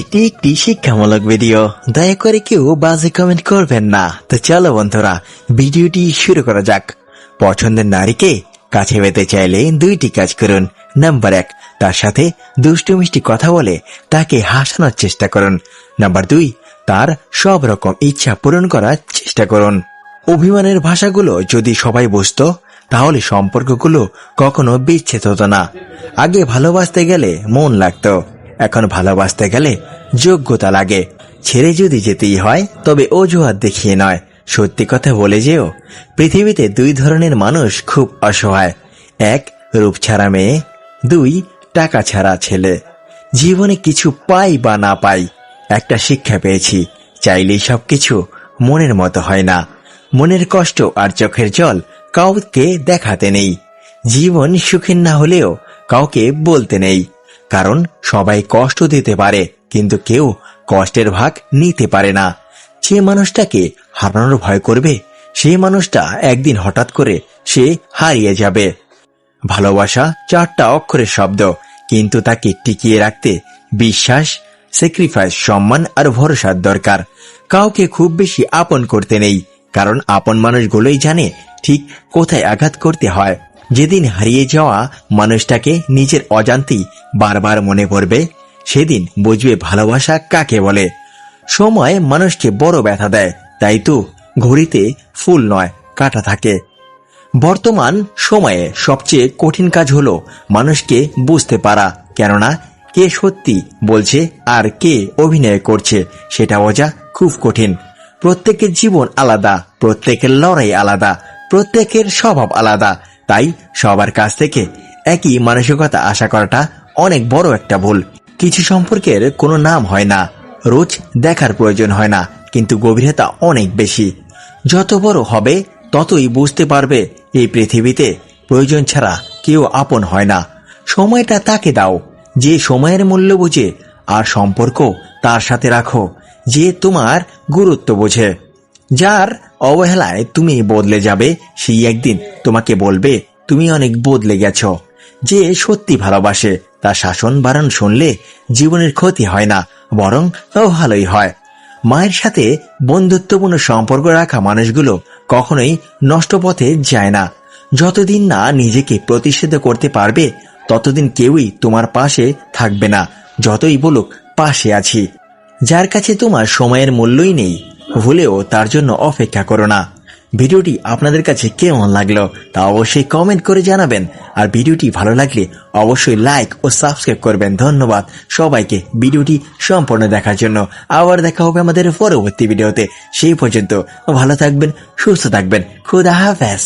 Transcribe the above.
এটি একটি শিক্ষামূলক ভিডিও, দয়া করে কেউ বাজে কমেন্ট করবেন না। তো চলো বন্ধুরা, ভিডিওটি শুরু করা যাক। পছন্দের নারীকে কাছে পেতে চাইলে দুইটি কাজ করুন। নাম্বার 1, তার সাথে দুষ্টু মিষ্টি কথা বলে তাকে হাসানোর চেষ্টা করুন। নাম্বার 2, তার সব রকম ইচ্ছা পূরণ করার চেষ্টা করুন। অভিমানের ভাষাগুলো যদি সবাই বুঝতো, তাহলে সম্পর্কগুলো কখনো বিচ্ছেদ হতো না। আগে ভালোবাসতে গেলে মন লাগতো, এখন ভালোবাসতে গেলে যোগ্যতা লাগে। ছেড়ে যদি যেতেই হয় তবে অজুহাত দেখিয়ে নয়, সত্যি কথা বলে যেও। পৃথিবীতে 2 ধরনের মানুষ খুব অসহায়, 1 রূপ ছাড়া মেয়ে, 2 টাকা ছাড়া ছেলে। জীবনে কিছু পাই বা না পাই, একটা শিক্ষা পেয়েছি, চাইলেই সবকিছু মনের মতো হয় না। মনের কষ্ট আর চোখের জল কাউকে দেখাতে নেই। জীবন সুখের না হলেও কাউকে বলতে নেই, কারণ সবাই কষ্ট দিতে পারে, কিন্তু কেউ কষ্টের ভাগ নিতে পারে না। যে মানুষটাকে হারানোর ভয় করবে, সেই মানুষটা একদিন হঠাৎ করে সে হারিয়ে যাবে। ভালোবাসা 4টা অক্ষরের শব্দ, কিন্তু তাকে টিকিয়ে রাখতে বিশ্বাস, স্যাক্রিফাইস, সম্মান আর ভরসার দরকার। কাউকে খুব বেশি আপন করতে নেই, কারণ আপন মানুষগুলোই জানে ঠিক কোথায় আঘাত করতে হয়। যেদিন হারিয়ে যাওয়া মানুষটাকে নিজের অজান্তেই বারবার মনে পড়বে, সেদিন বুঝবে ভালোবাসা কাকে বলে। সময় মানুষকে বড় ব্যথা দেয়, তাই তো ঘড়িতে ফুল নয় কাঁটা থাকে। বর্তমান সময়ে সবচেয়ে কঠিন কাজ হলো মানুষকে বুঝতে পারা, কেননা কে সত্যি বলছে আর কে অভিনয় করছে সেটা বোঝা খুব কঠিন। প্রত্যেকের জীবন আলাদা, প্রত্যেকের লড়াই আলাদা, প্রত্যেকের স্বভাব আলাদা, তাই সবার কাছ থেকে একই মানসিকতা আশা করাটা অনেক বড় একটা ভুল। কিছু সম্পর্কের কোনো নাম হয় না, রোজ দেখার প্রয়োজন হয় না, কিন্তু গভীরতা অনেক বেশি। যত বড় হবে ততই বুঝতে পারবে এই পৃথিবীতে প্রয়োজন ছাড়া কেউ আপন হয় না। সময়টা তাকে দাও যে সময়ের মূল্য বোঝে, আর সম্পর্ক তার সাথে রাখো যে তোমার গুরুত্ব বোঝে। যার অবহেলায় তুমি বদলে যাবে, সেই একদিন তোমাকে বলবে তুমি অনেক বদলে গেছ। যে সত্যি ভালোবাসে তার শাসন বারণ শুনলে জীবনের ক্ষতি হয় না, বরং ভালোই হয়। মায়ের সাথে বন্ধুত্বপূর্ণ সম্পর্ক রাখা মানুষগুলো কখনোই নষ্ট পথে যায় না। যতদিন না নিজেকে প্রতিষ্ঠিত করতে পারবে, ততদিন কেউই তোমার পাশে থাকবে না, যতই বলুক পাশে আছি। যার কাছে তোমার সময়ের মূল্যই নেই, ভুলেও তার জন্য অপেক্ষা করো না। ভিডিওটি আপনাদের কাছে কেমন লাগলো তা অবশ্যই কমেন্ট করে জানাবেন, আর ভিডিওটি ভালো লাগলে অবশ্যই লাইক ও সাবস্ক্রাইব করবেন। ধন্যবাদ সবাইকে ভিডিওটি সম্পূর্ণ দেখার জন্য। আবার দেখা হবে আমাদের পরবর্তী ভিডিওতে। সেই পর্যন্ত ভালো থাকবেন, সুস্থ থাকবেন। খুদা হাফেজ।